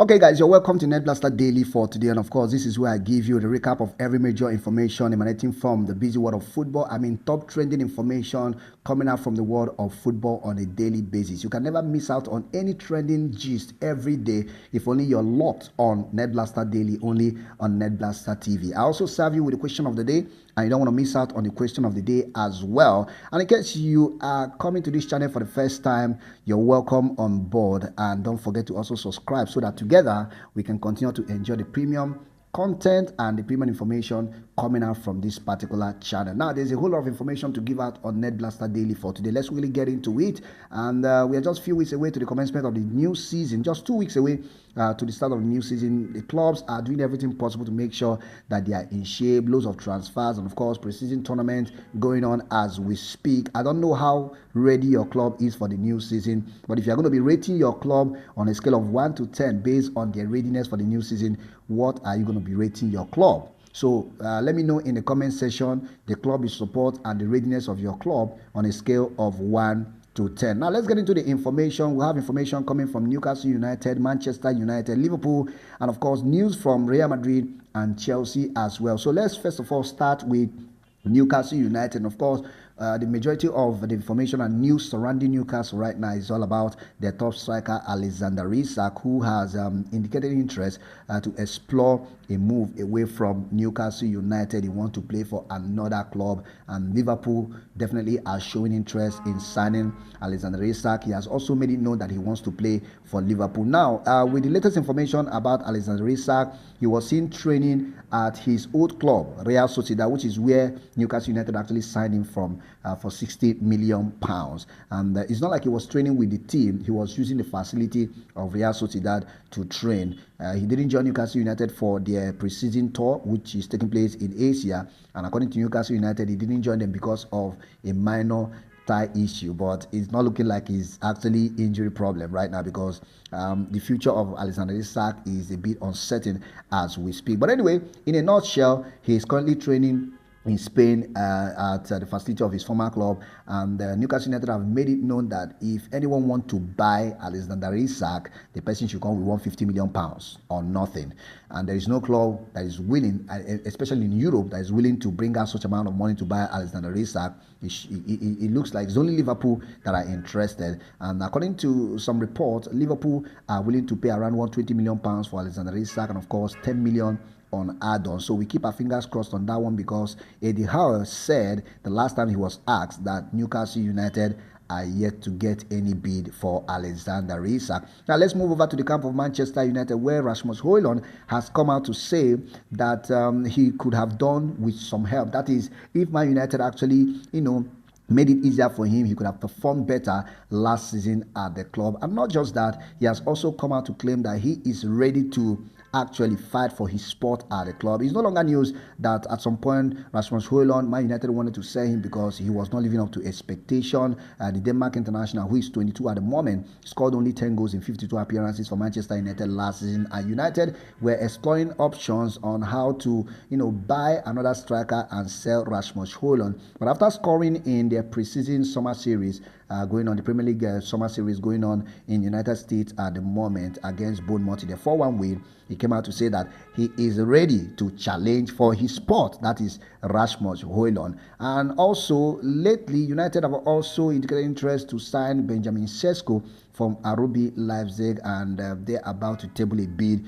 Okay, guys, you're welcome to Netblaster Daily for today. And of course, this is where I give you the recap of every major information emanating from the busy world of football. I mean, top trending information coming out from the world of football on a daily basis. You can never miss out on any trending gist every day if only you're locked on Netblaster Daily, only on Netblaster TV. I also serve you with the question of the day, and you don't want to miss out on the question of the day as well. And in case you are coming to this channel for the first time, you're welcome on board, and don't forget to also subscribe so that together we can continue to enjoy the premium content and the premium information coming out from this particular channel. Now, there's a whole lot of information to give out on Netblaster Daily for today. Let's really get into it. And we are just a few weeks away to the commencement of the new season, just 2 weeks away to the start of the new season. The clubs are doing everything possible to make sure that they are in shape, loads of transfers, and of course, pre-season tournament going on as we speak. I don't know how ready your club is for the new season, but if you're going to be rating your club on a scale of 1 to 10 based on their readiness for the new season, what are you going to be rating your club? So let me know in the comment section the club you support and the readiness of your club on a scale of 1 to 10. Now let's get into the information. We have information coming from Newcastle United, Manchester United, Liverpool, and of course news from Real Madrid and Chelsea as well. So let's first of all start with Newcastle United. And of course, the majority of the information and news surrounding Newcastle right now is all about their top striker Alexander Isak, who has indicated interest to explore a move away from Newcastle United. He wants to play for another club, and Liverpool definitely are showing interest in signing Alexander Isak. He has also made it known that he wants to play for Liverpool. Now, with the latest information about Alexander Isak, he was seen training at his old club, Real Sociedad, which is where Newcastle United actually signed him from for £60 million. And it's not like he was training with the team. He was using the facility of Real Sociedad to train. He didn't join Newcastle United for their pre-season tour, which is taking place in Asia. And according to Newcastle United, he didn't join them because of a minor thigh issue, but it's not looking like he's actually injury problem right now, because the future of Alexander Isak is a bit uncertain as we speak. But anyway, in a nutshell, he is currently training in Spain at the facility of his former club, and Newcastle United have made it known that if anyone wants to buy Alexander Isak, the person should come with £150 million or nothing. And there is no club that is willing, especially in Europe, that is willing to bring out such amount of money to buy Alexander Isak. It looks like it's only Liverpool that are interested, and according to some reports, Liverpool are willing to pay around £120 million for Alexander Isak, and of course 10 million on add-on. So we keep our fingers crossed on that one, because Eddie Howe said the last time he was asked that Newcastle United are yet to get any bid for Alexander Isak. Now let's move over to the camp of Manchester United, where Rasmus Hojlund has come out to say that he could have done with some help. That is, if Man United actually, made it easier for him, he could have performed better last season at the club. And not just that, he has also come out to claim that he is ready to actually fight for his spot at the club. It's no longer news that at some point Rasmus Hojlund, Man United wanted to sell him because he was not living up to expectation. The Denmark international, who is 22 at the moment, scored only 10 goals in 52 appearances for Manchester United last season. And United were exploring options on how to, buy another striker and sell Rasmus Hojlund. But after scoring in their pre-season summer series, going on the Premier League summer series going on in United States at the moment against Bournemouth, the 4-1 win, he came out to say that he is ready to challenge for his spot, that is Rasmus Hojlund. And also lately, United have also indicated interest to sign Benjamin Sesko from RB Leipzig, and they're about to table a bid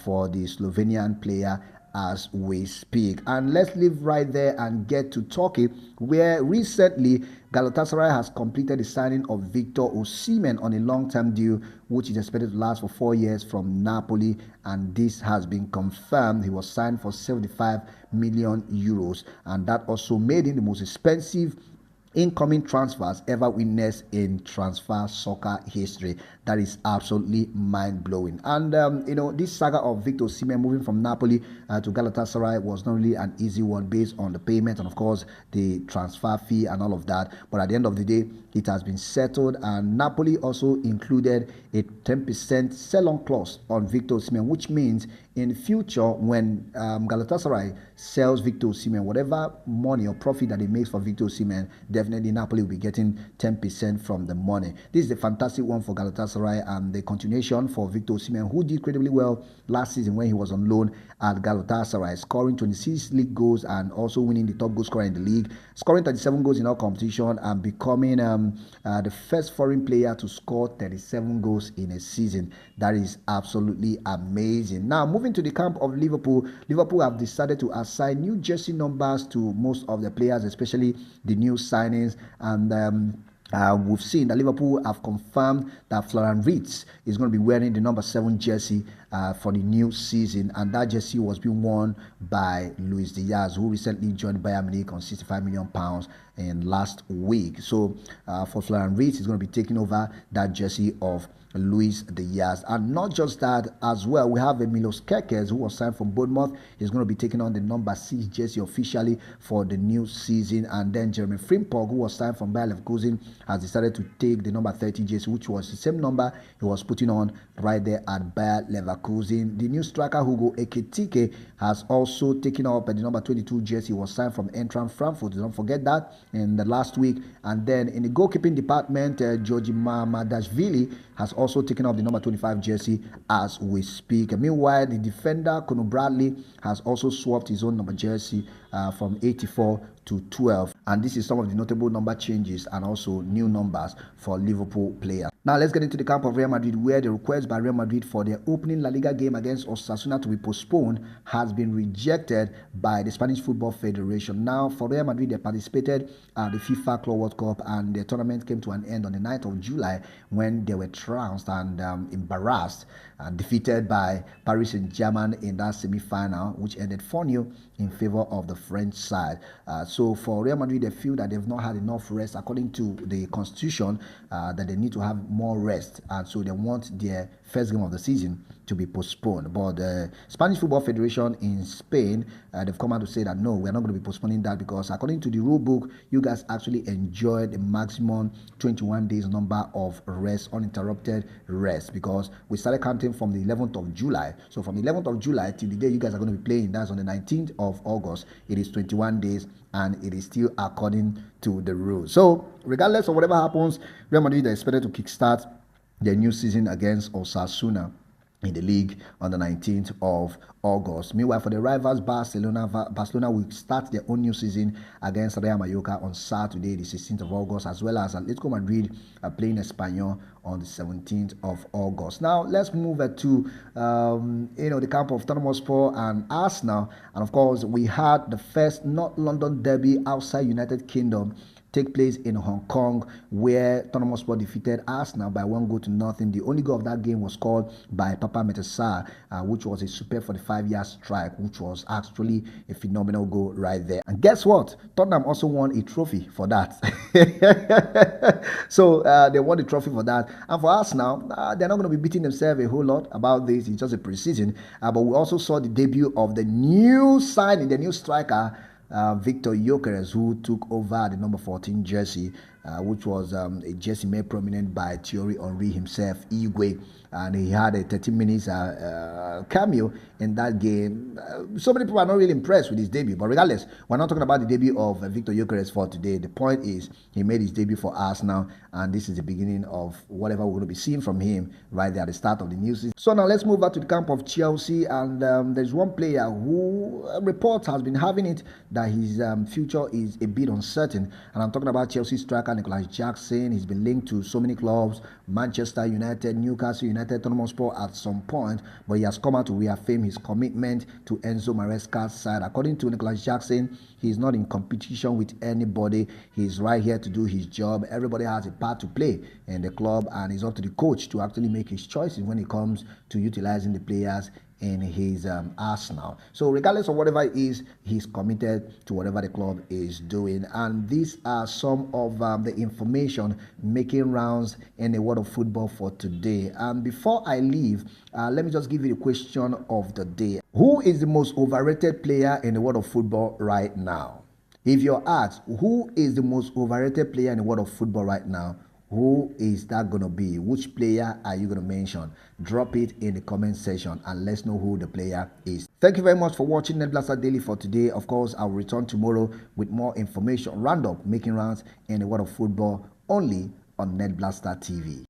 for the Slovenian player as we speak. And let's leave right there and get to Turkey, where recently Galatasaray has completed the signing of Victor Osimhen on a long-term deal, which is expected to last for 4 years from Napoli, and this has been confirmed. He was signed for 75 million euros, and that also made him the most expensive incoming transfers ever witnessed in transfer soccer history. That is absolutely mind-blowing. And this saga of Victor Osimhen moving from Napoli to Galatasaray was not really an easy one, based on the payment and of course the transfer fee and all of that. But at the end of the day, it has been settled, and Napoli also included a 10% sell-on clause on Victor Osimhen, which means in the future, when Galatasaray sells Victor Osimhen, whatever money or profit that it makes for Victor Osimhen, definitely Napoli will be getting 10% from the money. This is a fantastic one for Galatasaray. Galatasaray, and the continuation for Victor Osimhen, who did incredibly well last season when he was on loan at Galatasaray, scoring 26 league goals and also winning the top goal scorer in the league, scoring 37 goals in all competition, and becoming the first foreign player to score 37 goals in a season. That is absolutely amazing. Now, moving to the camp of Liverpool, Liverpool have decided to assign new jersey numbers to most of the players, especially the new signings, and we've seen that Liverpool have confirmed that Florian Wirtz is going to be wearing the number 7 jersey for the new season, and that jersey was being worn by Luis Diaz, who recently joined Bayern Munich on £65 million in last week. So for Florian Wirtz, he's going to be taking over that jersey of Luis Diaz. And not just that as well, we have Milos Kerkez, who was signed from Bournemouth. He's going to be taking on the number 6 jersey officially for the new season. And then Jeremy Frimpong, who was signed from Bayer Leverkusen, has decided to take the number 30 jersey, which was the same number he was putting on right there at Bayer Leverkusen. The new striker Hugo Ekitike has also taken up the number 22 jersey. He was signed from Eintracht Frankfurt. Don't forget that in the last week. And then in the goalkeeping department, Georgi Mamadashvili has also taken up the number 25 jersey as we speak. Meanwhile, the defender Conor Bradley has also swapped his own number jersey from 84 to 12, and this is some of the notable number changes and also new numbers for Liverpool players. Now let's get into the camp of Real Madrid, where the request by Real Madrid for their opening La Liga game against Osasuna to be postponed has been rejected by the Spanish Football Federation. Now for Real Madrid, they participated at the FIFA Club World Cup, and the tournament came to an end on the 9th of July when they were trounced and embarrassed and defeated by Paris Saint-Germain in that semi-final, which ended 4-0 in favor of the French side. So for Real Madrid, they feel that they've not had enough rest according to the constitution, that they need to have more rest, and so they want their first game of the season to be postponed. But the Spanish Football Federation in Spain, they've come out to say that no, we're not going to be postponing that, because according to the rule book, you guys actually enjoyed the maximum 21 days number of rest, uninterrupted rest, because we started counting from the 11th of July. So from the 11th of July till the day you guys are going to be playing, that's on the 19th of August, it is 21 days, and it is still according to the rules. So regardless of whatever happens, Real Madrid are expected to kickstart their new season against Osasuna in the league on the 19th of August. Meanwhile, for the rivals Barcelona will start their own new season against Real Mallorca on Saturday, the 16th of August, as well as Atletico Madrid are playing Espanyol on the 17th of August. Now, let's move to the camp of Tottenham Hotspur and Arsenal, and of course, we had the first North London derby outside United Kingdom take place in Hong Kong, where Tottenham Hotspur defeated Arsenal by 1-0. The only goal of that game was scored by Papa Metesar, which was a superb 45-yard strike, which was actually a phenomenal goal right there. And guess what? Tottenham also won a trophy for that. So they won the trophy for that. And for Arsenal, they're not going to be beating themselves a whole lot about this. It's just a pre-season. But we also saw the debut of the new signing, the new striker, Victor Gyokeres, who took over the number 14 jersey, which was a jersey made prominent by Thierry Henry himself, Igwe, and he had a 13 minutes cameo in that game. So many people are not really impressed with his debut, but regardless, we're not talking about the debut of Victor Gyokeres for today. The point is, he made his debut for Arsenal, and this is the beginning of whatever we're going to be seeing from him right there at the start of the new season. So now let's move back to the camp of Chelsea, and there's one player who reports has been having it that his future is a bit uncertain, and I'm talking about Chelsea striker Nicolas Jackson. He's been linked to so many clubs: Manchester United, Newcastle United, Tottenham Hotspur at some point, but he has come out to reaffirm his commitment to Enzo Maresca's side. According to Nicolas Jackson, he's not in competition with anybody. He's right here to do his job. Everybody has a part to play in the club, and it's up to the coach to actually make his choices when it comes to utilizing the players in his Arsenal. So regardless of whatever it is, he's committed to whatever the club is doing. And these are some of the information making rounds in the world of football for today. And before I leave, let me just give you the question of the day. Who is the most overrated player in the world of football right now? If you're asked, who is the most overrated player in the world of football right now, who is that going to be? Which player are you going to mention? Drop it in the comment section and let's know who the player is. Thank you very much for watching Netblaster Daily for today. Of course, I'll return tomorrow with more information, roundup, making rounds in the world of football, only on Netblaster TV.